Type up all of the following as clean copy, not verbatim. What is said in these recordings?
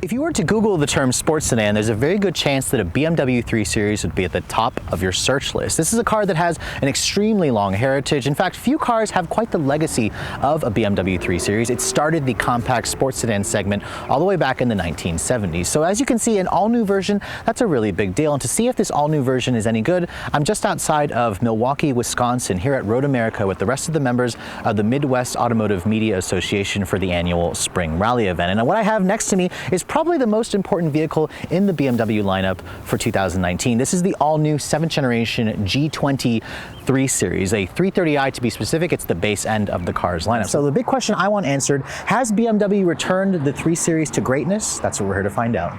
If you were to Google the term sports sedan, there's a very good chance that a BMW 3 Series would be at the top of your search list. This is a car that has an extremely long heritage. In fact, few cars have quite the legacy of a BMW 3 Series. It started the compact sports sedan segment all the way back in the 1970s. So as you can see, an all-new version, that's a really big deal. And to see if this all-new version is any good, I'm just outside of Milwaukee, Wisconsin, here at Road America with the rest of the members of the Midwest Automotive Media Association for the annual Spring Rally event. And what I have next to me is probably the most important vehicle in the BMW lineup for 2019. This is the all-new 7th generation G20 3 Series, a 330i to be specific. It's the base end of the car's lineup. So the big question I want answered, has BMW returned the 3 Series to greatness? That's what we're here to find out.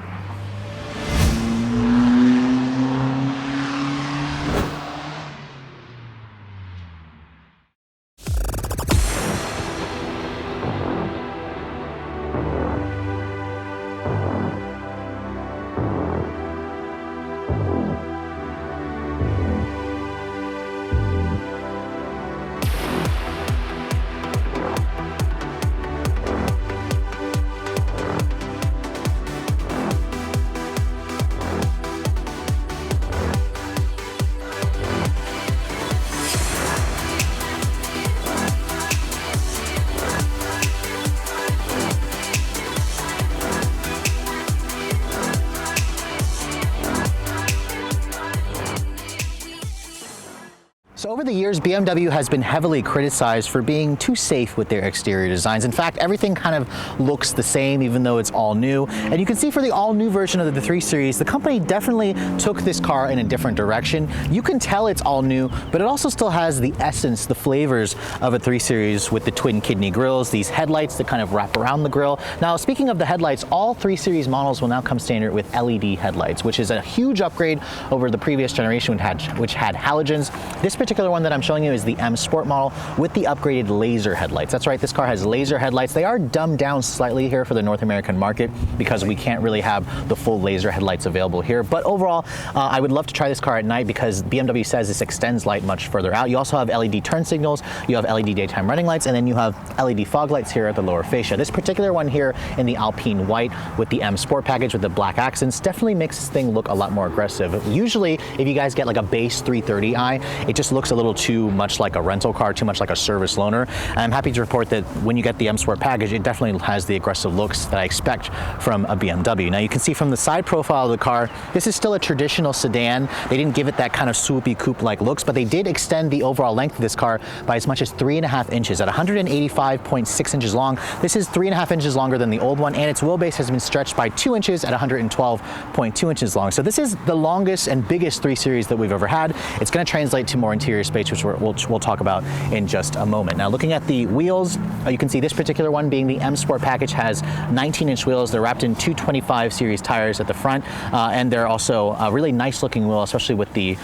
So over the years, BMW has been heavily criticized for being too safe with their exterior designs. In fact, everything kind of looks the same, even though it's all new. And you can see for the all-new version of the 3 Series, the company definitely took this car in a different direction. You can tell it's all new, but it also still has the essence, the flavors of a 3 Series with the twin kidney grills, these headlights that kind of wrap around the grille. Now, speaking of the headlights, all 3 Series models will now come standard with LED headlights, which is a huge upgrade over the previous generation, which had halogens. This particular one that I'm showing you is the M Sport model with the upgraded laser headlights. That's right, this car has laser headlights. They are dumbed down slightly here for the North American market because we can't really have the full laser headlights available here. But overall, I would love to try this car at night because BMW says this extends light much further out. You also have LED turn signals, you have LED daytime running lights, and then you have LED fog lights here at the lower fascia. This particular one here in the Alpine white with the M Sport package with the black accents definitely makes this thing look a lot more aggressive. Usually, if you guys get like a base 330i, it just looks a little too much like a rental car, too much like a service loaner. And I'm happy to report that when you get the M Sport package, it definitely has the aggressive looks that I expect from a BMW. Now you can see from the side profile of the car, this is still a traditional sedan. They didn't give it that kind of swoopy coupe-like looks, but they did extend the overall length of this car by as much as 3.5 inches. At 185.6 inches long, this is 3.5 inches longer than the old one, and its wheelbase has been stretched by 2 inches at 112.2 inches long. So this is the longest and biggest 3 Series that we've ever had. It's going to translate to more interior space, which we'll talk about in just a moment. Now, looking at the wheels, you can see this particular one being the M Sport package has 19-inch wheels. They're wrapped in 225 series tires at the front, and they're also a really nice looking wheel, especially with the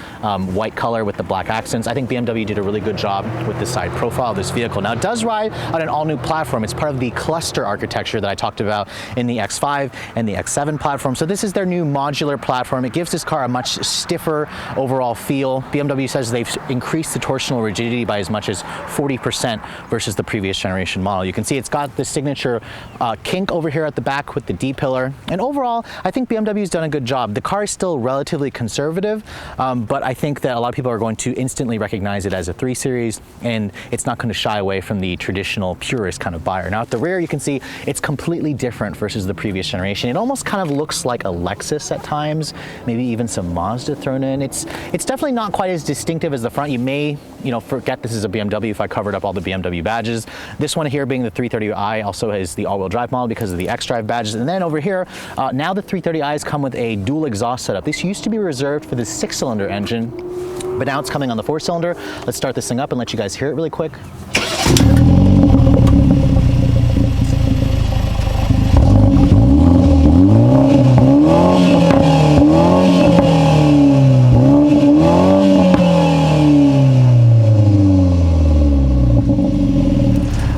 white color with the black accents. I think BMW did a really good job with the side profile of this vehicle. Now, it does ride on an all-new platform. It's part of the cluster architecture that I talked about in the X5 and the X7 platform. So this is their new modular platform. It gives this car a much stiffer overall feel. BMW says they've increased the torsional rigidity by as much as 40% versus the previous generation model. You can see it's got the signature kink over here at the back with the D-pillar. And overall, I think BMW's done a good job. The car is still relatively conservative, but I think that a lot of people are going to instantly recognize it as a 3 Series, and it's not going to shy away from the traditional purist kind of buyer. Now at the rear, you can see it's completely different versus the previous generation. It almost kind of looks like a Lexus at times, maybe even some Mazda thrown in. It's definitely not quite as distinctive as the front. You may, forget this is a BMW if I covered up all the BMW badges. This one here being the 330i also has the all-wheel drive model because of the xDrive badges. And then over here, now the 330i's come with a dual exhaust setup. This used to be reserved for the 6-cylinder engine, but now it's coming on the 4-cylinder. Let's start this thing up and let you guys hear it really quick.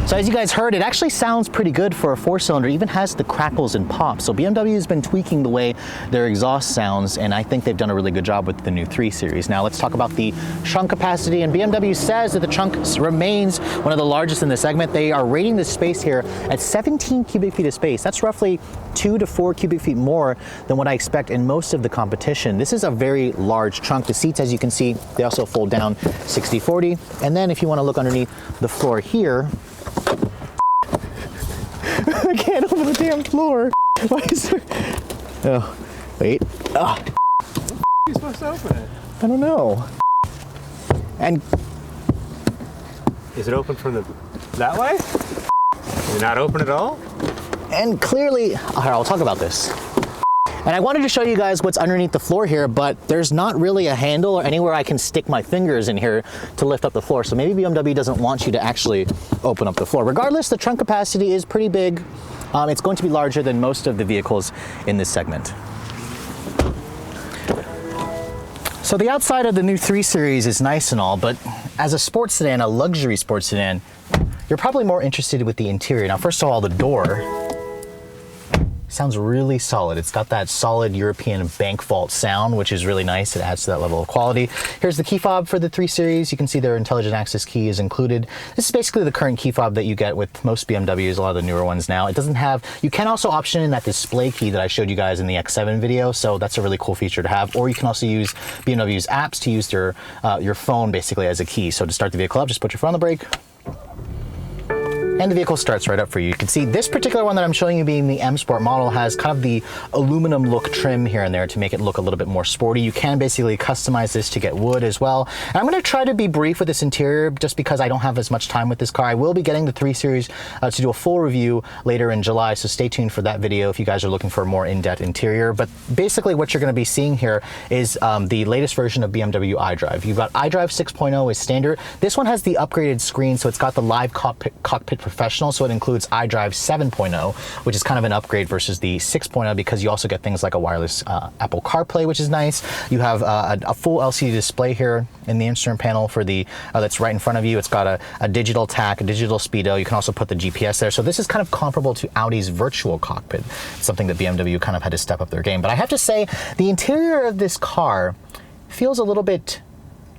So as you guys guys heard, it actually sounds pretty good for a 4-cylinder, even has the crackles and pops. So BMW has been tweaking the way their exhaust sounds, and I think they've done a really good job with the new 3 Series. Now let's talk about the trunk capacity, and BMW says that the trunk remains one of the largest in the segment. They are rating the space here at 17 cubic feet of space. That's roughly 2 to 4 cubic feet more than what I expect in most of the competition. This is a very large trunk. The seats, as you can see, they also fold down 60/40. And then if you want to look underneath the floor here, I can't open the damn floor. Why is there? Oh, wait. How are you supposed to open it? I don't know. And is it open from that way? Is it not open at all? And clearly, I'll talk about this. And I wanted to show you guys what's underneath the floor here, but there's not really a handle or anywhere I can stick my fingers in here to lift up the floor. So maybe BMW doesn't want you to actually open up the floor. Regardless, the trunk capacity is pretty big. It's going to be larger than most of the vehicles in this segment. So the outside of the new 3 Series is nice and all, but as a sports sedan, a luxury sports sedan, you're probably more interested with the interior. Now, first of all, the door sounds really solid. It's got that solid European bank vault sound, which is really nice. It adds to that level of quality. Here's the key fob for the 3 Series. You can see their intelligent access key is included. This is basically the current key fob that you get with most BMWs, a lot of the newer ones now. It doesn't have, you can also option in that display key that I showed you guys in the X7 video, so that's a really cool feature to have. Or you can also use BMW's apps to use your phone basically as a key. So to start the vehicle up, just put your foot on the brake, and the vehicle starts right up for you. You can see this particular one that I'm showing you, being the M Sport model, has kind of the aluminum look trim here and there to make it look a little bit more sporty. You can basically customize this to get wood as well. And I'm going to try to be brief with this interior just because I don't have as much time with this car. I will be getting the 3 Series to do a full review later in July, so stay tuned for that video if you guys are looking for a more in-depth interior. But basically what you're going to be seeing here is the latest version of BMW iDrive. You've got iDrive 6.0 as standard. This one has the upgraded screen, so it's got the live cockpit Professional, so it includes iDrive 7.0, which is kind of an upgrade versus the 6.0 because you also get things like a wireless Apple CarPlay, which is nice. You have a full LCD display here in the instrument panel for the that's right in front of you. It's got a digital tach, a digital speedo. You can also put the GPS there. So this is kind of comparable to Audi's virtual cockpit. It's something that BMW kind of had to step up their game. But I have to say, the interior of this car feels a little bit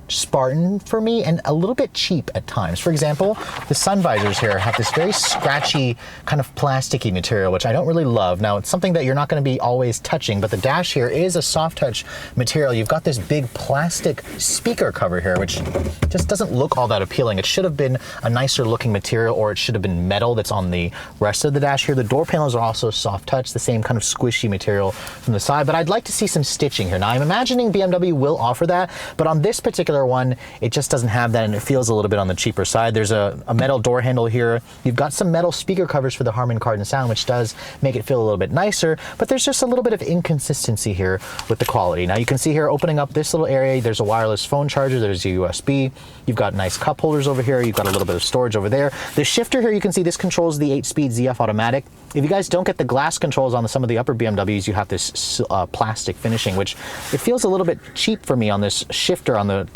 Spartan for me and a little bit cheap at times. For example, the sun visors here have this very scratchy kind of plasticky material, which I don't really love. Now, it's something that you're not going to be always touching, but the dash here is a soft touch material. You've got this big plastic speaker cover here, which just doesn't look all that appealing. It should have been a nicer looking material, or it should have been metal that's on the rest of the dash here. The door panels are also soft touch, the same kind of squishy material from the side, but I'd like to see some stitching here. Now, I'm imagining BMW will offer that, but on this particular one, it just doesn't have that, and it feels a little bit on the cheaper side. There's a metal door handle here. You've got some metal speaker covers for the Harman Kardon sound, which does make it feel a little bit nicer, but there's just a little bit of inconsistency here with the quality. Now you can see here, opening up this little area, there's a wireless phone charger, there's a USB, you've got nice cup holders over here, you've got a little bit of storage over there. The shifter here, you can see this controls the 8-speed ZF automatic. If you guys don't get the glass controls on some of the upper BMWs, you have this plastic finishing, which it feels a little bit cheap for me on this shifter on the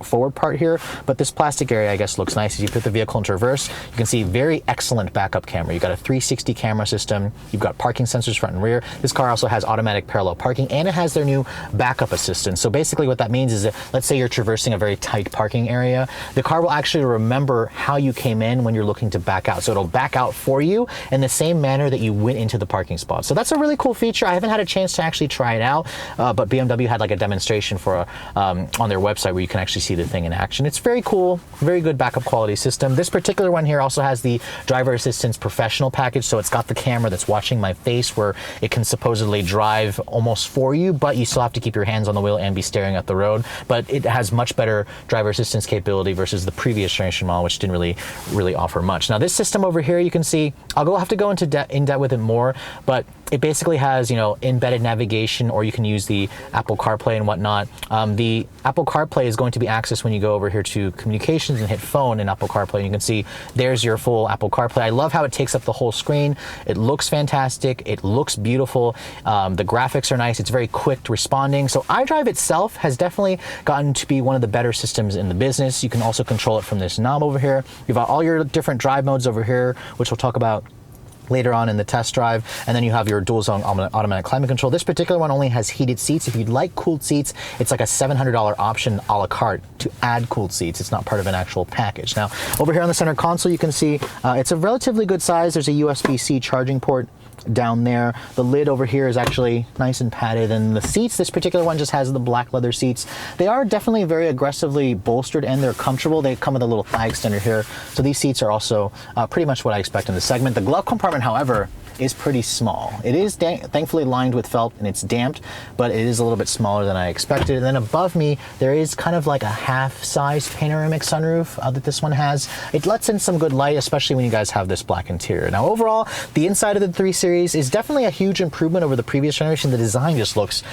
forward part here, but this plastic area I guess looks nice. As you put the vehicle into reverse, you can see very excellent backup camera. You've got a 360 camera system, you've got parking sensors front and rear. This car also has automatic parallel parking, and it has their new backup assistant. So basically what that means is that, let's say you're traversing a very tight parking area, the car will actually remember how you came in when you're looking to back out. So it'll back out for you in the same manner that you went into the parking spot. So that's a really cool feature. I haven't had a chance to actually try it out, but BMW had like a demonstration for on their website where you can actually see the thing in action. It's very cool, very good backup quality system. This particular one here also has the driver assistance professional package, so it's got the camera that's watching my face where it can supposedly drive almost for you, but you still have to keep your hands on the wheel and be staring at the road. But it has much better driver assistance capability versus the previous generation model, which didn't really offer much. Now this system over here, you can see, I'll have to go into in depth with it more, but it basically has, you know, embedded navigation, or you can use the Apple CarPlay and whatnot. The Apple CarPlay CarPlay is going to be accessed when you go over here to communications and hit phone in Apple CarPlay. And you can see there's your full Apple CarPlay. I love how it takes up the whole screen. It looks fantastic. It looks beautiful. The graphics are nice. It's very quick responding. So iDrive itself has definitely gotten to be one of the better systems in the business. You can also control it from this knob over here. You've got all your different drive modes over here, which we'll talk about later on in the test drive, and then you have your dual zone automatic climate control. This particular one only has heated seats. If you'd like cooled seats, it's like a $700 option a la carte to add cooled seats. It's not part of an actual package. Now, over here on the center console, you can see it's a relatively good size. There's a USB-C charging port down there. The lid over here is actually nice and padded, and the seats, this particular one just has the black leather seats. They are definitely very aggressively bolstered and they're comfortable. They come with a little thigh extender here. So these seats are also pretty much what I expect in the segment. The glove compartment, however, is pretty small. It is thankfully lined with felt and it's damped, but it is a little bit smaller than I expected. And then above me, there is kind of like a half-size panoramic sunroof that this one has. It lets in some good light, especially when you guys have this black interior. Now overall, the inside of the 3 Series is definitely a huge improvement over the previous generation. The design just looks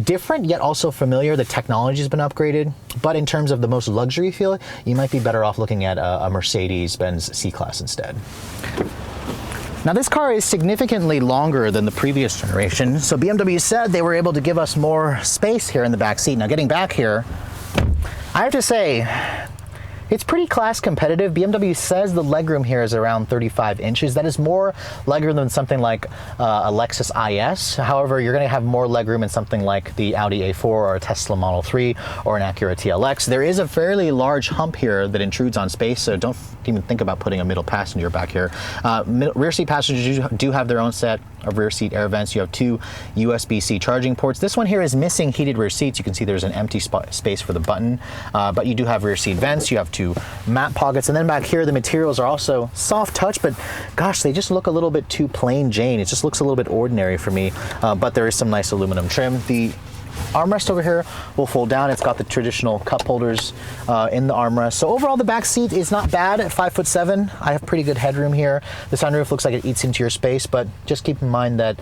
different, yet also familiar. The technology has been upgraded, but in terms of the most luxury feel, you might be better off looking at a Mercedes-Benz C-Class instead. Now this car is significantly longer than the previous generation, so BMW said they were able to give us more space here in the back seat. Now getting back here, I have to say, it's pretty class competitive. BMW says the legroom here is around 35 inches. That is more legroom than something like a Lexus IS. However, you're going to have more legroom in something like the Audi A4 or a Tesla Model 3 or an Acura TLX. There is a fairly large hump here that intrudes on space, so don't even think about putting a middle passenger back here. Rear seat passengers do have their own set of rear seat air vents. You have 2 USB-C charging ports. This one here is missing heated rear seats. You can see there's an empty space for the button, but you do have rear seat vents. You have 2 matte pockets, and then back here the materials are also soft touch, but gosh, they just look a little bit too plain Jane. It just looks a little bit ordinary for me, but there is some nice aluminum trim. The armrest over here will fold down. It's got the traditional cup holders in the armrest. So overall, the back seat is not bad at 5'7". I have pretty good headroom here. The sunroof looks like it eats into your space, but just keep in mind that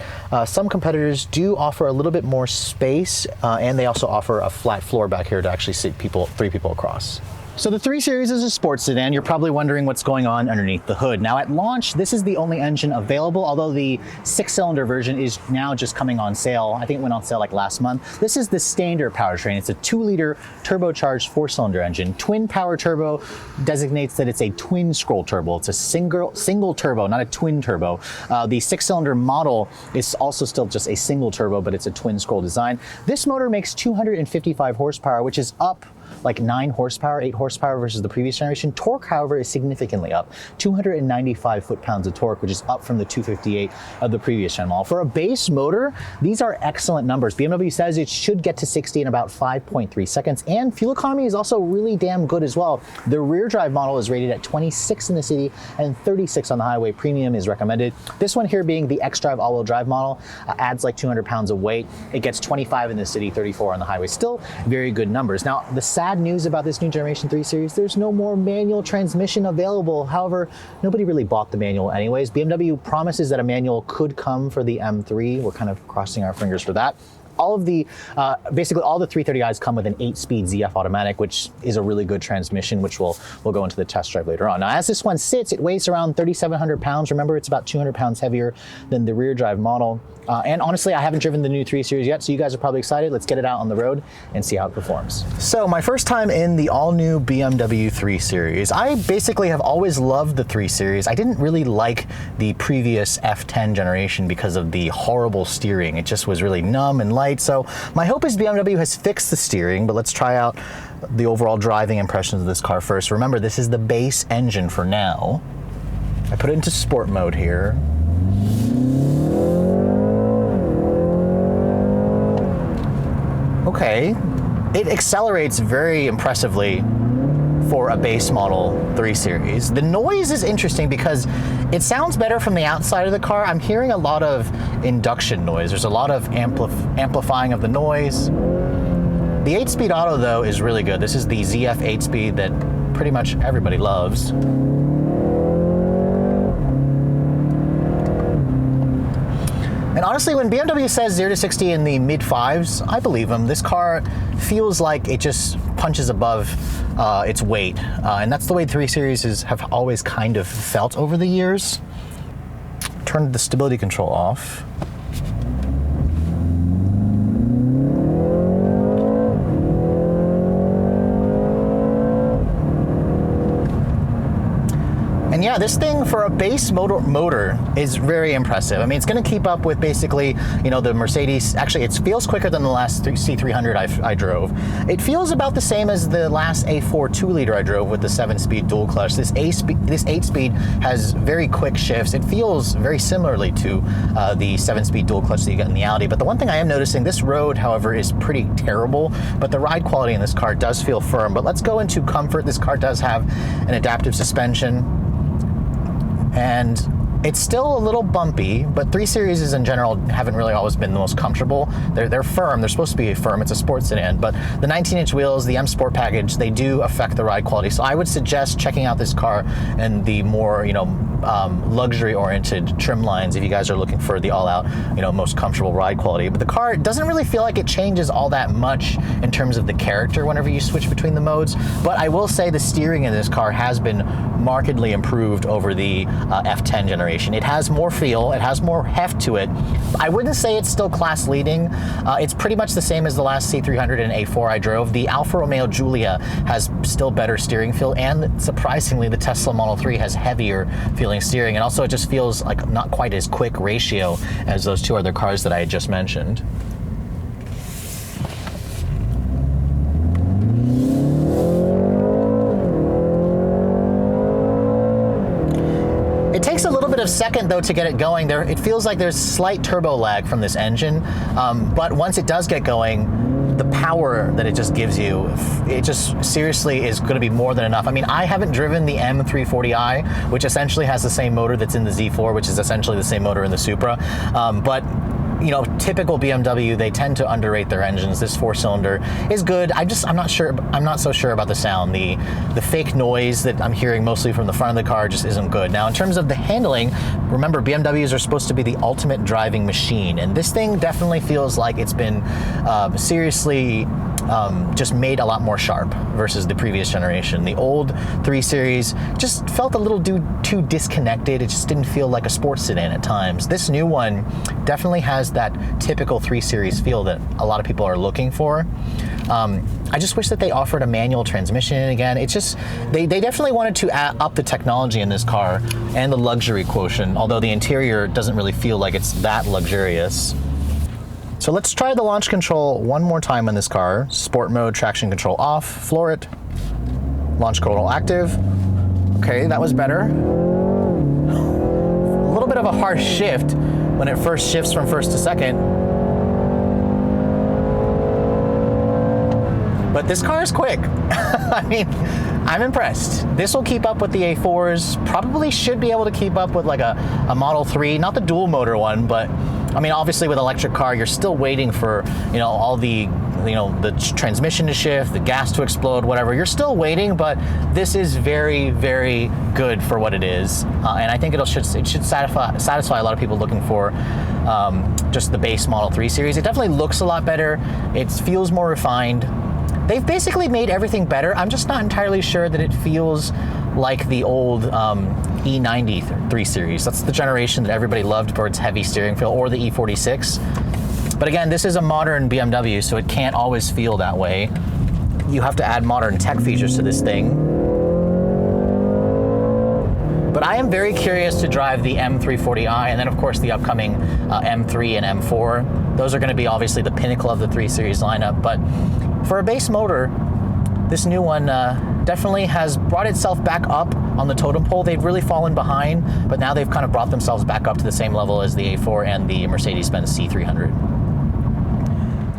some competitors do offer a little bit more space, and they also offer a flat floor back here to actually sit 3 people across. So the 3 Series is a sports sedan. You're probably wondering what's going on underneath the hood. Now at launch, this is the only engine available, although the 6-cylinder version is now just coming on sale. I think it went on sale like last month. This is the standard powertrain. It's a 2-liter turbocharged 4-cylinder engine. Twin power turbo designates that it's a twin scroll turbo. It's a single turbo, not a twin turbo. The 6-cylinder model is also still just a single turbo, but it's a twin scroll design. This motor makes 255 horsepower, which is up like 9 horsepower, 8 horsepower versus the previous generation. Torque, however, is significantly up. 295 foot-pounds of torque, which is up from the 258 of the previous gen model. For a base motor, these are excellent numbers. BMW says it should get to 60 in about 5.3 seconds, and fuel economy is also really damn good as well. The rear drive model is rated at 26 in the city and 36 on the highway. Premium is recommended. This one here being the xDrive all-wheel drive model adds like 200 pounds of weight. It gets 25 in the city, 34 on the highway. Still very good numbers. Now, the sad news about this new generation 3 Series, there's no more manual transmission available. However, nobody really bought the manual anyways. BMW promises that a manual could come for the M3. We're kind of crossing our fingers for that. All of the, basically all the 330i's come with an 8-speed ZF automatic, which is a really good transmission, which we'll go into the test drive later on. Now, as this one sits, it weighs around 3,700 pounds. Remember, it's about 200 pounds heavier than the rear drive model. And honestly, I haven't driven the new 3 Series yet, so you guys are probably excited. Let's get it out on the road and see how it performs. So my first time in the all-new BMW 3 Series. I basically have always loved the 3 Series. I didn't really like the previous F10 generation because of the horrible steering. It just was really numb and light. So my hope is BMW has fixed the steering, but let's try out the overall driving impressions of this car first. Remember, this is the base engine for now. I put it into sport mode here. Okay, it accelerates very impressively for a base model 3 Series. The noise is interesting because it sounds better from the outside of the car. I'm hearing a lot of induction noise. There's a lot of amplifying of the noise. The 8-speed auto though is really good. This is the ZF 8-speed that pretty much everybody loves. And honestly, when BMW says 0 to 60 in the mid-5s, I believe them. This car feels like it just punches above its weight. And that's the way 3 Series have always kind of felt over the years. Turn the stability control off. And yeah, this thing for a base motor is very impressive. I mean, it's going to keep up with basically, you know, the Mercedes. Actually, it feels quicker than the last C300 I drove. It feels about the same as the last A4 2-liter I drove with the 7-speed dual clutch. This 8-speed has very quick shifts. It feels very similarly to the 7-speed dual clutch that you get in the Audi. But the one thing I am noticing, this road, however, is pretty terrible. But the ride quality in this car does feel firm. But let's go into comfort. This car does have an adaptive suspension. And it's still a little bumpy, but 3 Series in general haven't really always been the most comfortable. They're firm. They're supposed to be firm. It's a sports sedan, but the 19-inch wheels, the M Sport package, they do affect the ride quality. So I would suggest checking out this car and the more, you know, luxury-oriented trim lines if you guys are looking for the all-out, you know, most comfortable ride quality. But the car doesn't really feel like it changes all that much in terms of the character whenever you switch between the modes. But I will say the steering in this car has been markedly improved over the F10 generation. It has more feel, it has more heft to it. I wouldn't say it's still class leading. It's pretty much the same as the last C300 and A4 I drove. The Alfa Romeo Giulia has still better steering feel, and surprisingly, the Tesla Model 3 has heavier feeling steering, and also it just feels like not quite as quick ratio as those two other cars that I had just mentioned. It takes a little bit of second though to get it going. It feels like there's slight turbo lag from this engine, but once it does get going, the power that it just gives you, it just seriously is going to be more than enough. I mean, I haven't driven the M340i, which essentially has the same motor that's in the Z4, which is essentially the same motor in the Supra, but you know, typical BMW, they tend to underrate their engines. This 4-cylinder is good. I'm not so sure about the sound. The fake noise that I'm hearing mostly from the front of the car just isn't good. Now, in terms of the handling, remember, BMWs are supposed to be the ultimate driving machine, and this thing definitely feels like it's been seriously just made a lot more sharp versus the previous generation. The old 3 Series just felt a little too disconnected. It just didn't feel like a sports sedan at times. This new one definitely has that typical 3 Series feel that a lot of people are looking for. I just wish that they offered a manual transmission again. It's just, they definitely wanted to up the technology in this car and the luxury quotient, although the interior doesn't really feel like it's that luxurious. So let's try the launch control one more time on this car. Sport mode, traction control off, floor it. Launch control active. Okay, that was better. A little bit of a harsh shift when it first shifts from first to second. But this car is quick. I mean, I'm impressed. This will keep up with the A4s, probably should be able to keep up with like a Model 3, not the dual motor one, but I mean, obviously with an electric car, you're still waiting for, you know, all the, you know, the transmission to shift, the gas to explode, whatever. You're still waiting, but this is very, very good for what it is. And I think it should satisfy a lot of people looking for just the base Model 3 Series. It definitely looks a lot better. It feels more refined. They've basically made everything better. I'm just not entirely sure that it feels like the old E90 3 Series. That's the generation that everybody loved for its heavy steering feel, or the E46. But again, this is a modern BMW, so it can't always feel that way. You have to add modern tech features to this thing. But I am very curious to drive the M340i, and then of course the upcoming M3 and M4. Those are going to be obviously the pinnacle of the 3 Series lineup, but for a base motor, this new one definitely has brought itself back up on the totem pole. They've really fallen behind, but now they've kind of brought themselves back up to the same level as the A4 and the Mercedes-Benz C300.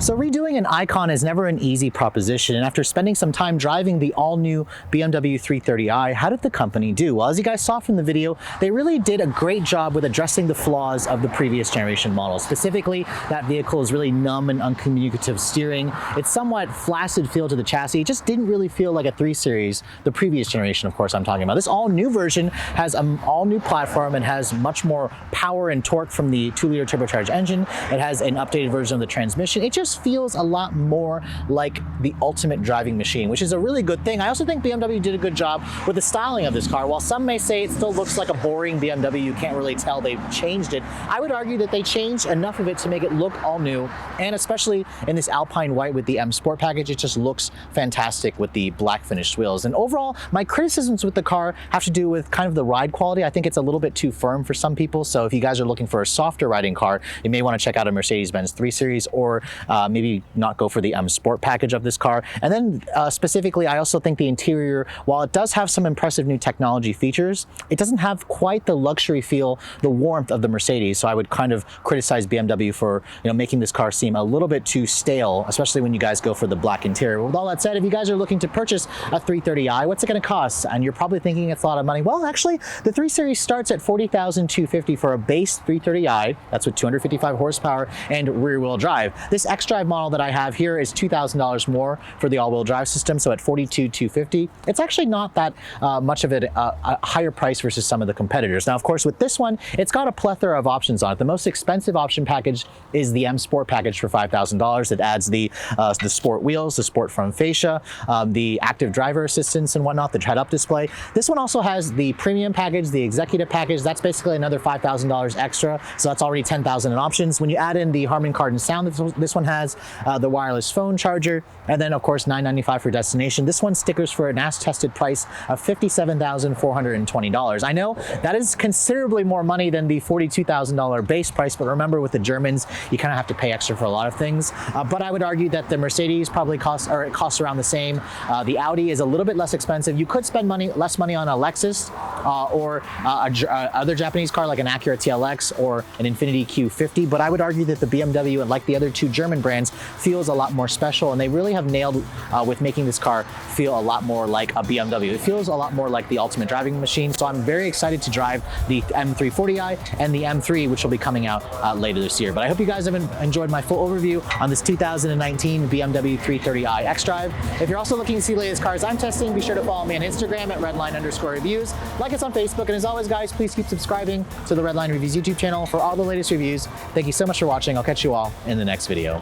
So redoing an icon is never an easy proposition, and after spending some time driving the all-new BMW 330i, how did the company do? Well, as you guys saw from the video, they really did a great job with addressing the flaws of the previous generation model. Specifically, that vehicle is really numb and uncommunicative steering. It's somewhat flaccid feel to the chassis. It just didn't really feel like a 3 Series, the previous generation, of course, I'm talking about. This all-new version has an all-new platform and has much more power and torque from the 2-liter turbocharged engine. It has an updated version of the transmission. It just just feels a lot more like the ultimate driving machine, which is a really good thing. I also think BMW did a good job with the styling of this car. While some may say it still looks like a boring BMW, you can't really tell they've changed it, I would argue that they changed enough of it to make it look all new, and especially in this Alpine white with the M Sport package, it just looks fantastic with the black finished wheels. And overall, my criticisms with the car have to do with kind of the ride quality. I think it's a little bit too firm for some people, so if you guys are looking for a softer riding car, you may want to check out a Mercedes-Benz 3 Series, or maybe not go for the M Sport package of this car. And then specifically, I also think the interior, while it does have some impressive new technology features, it doesn't have quite the luxury feel, the warmth of the Mercedes. So I would kind of criticize BMW for making this car seem a little bit too stale, especially when you guys go for the black interior. With all that said, if you guys are looking to purchase a 330i, what's it going to cost? And you're probably thinking it's a lot of money. Well, actually, the 3 Series starts at $40,250 for a base 330i. That's with 255 horsepower and rear-wheel drive. This xDrive model that I have here is $2,000 more for the all-wheel drive system, so at $42,250. It's actually not that much of a higher price versus some of the competitors. Now, of course, with this one, it's got a plethora of options on it. The most expensive option package is the M Sport package for $5,000. It adds the sport wheels, the sport front fascia, the active driver assistance and whatnot, the head-up display. This one also has the premium package, the executive package. That's basically another $5,000 extra, so that's already $10,000 in options. When you add in the Harman Kardon sound this one has, the wireless phone charger, and then of course $995 for destination. This one stickers for an as-tested price of $57,420. I know that is considerably more money than the $42,000 base price, but remember, with the Germans, you kind of have to pay extra for a lot of things. But I would argue that the Mercedes probably costs around the same. The Audi is a little bit less expensive. You could spend less money on a Lexus or other Japanese car like an Acura TLX or an Infiniti Q50, but I would argue that the BMW, and like the other two German brands, feels a lot more special, and they really have nailed with making this car feel a lot more like a BMW. It feels a lot more like the ultimate driving machine, so I'm very excited to drive the M340i and the M3, which will be coming out later this year. But I hope you guys have enjoyed my full overview on this 2019 BMW 330i xDrive. If you're also looking to see the latest cars I'm testing, be sure to follow me on Instagram at redline_reviews. Like us on Facebook, and as always, guys, please keep subscribing to the Redline Reviews YouTube channel for all the latest reviews. Thank you so much for watching. I'll catch you all in the next video.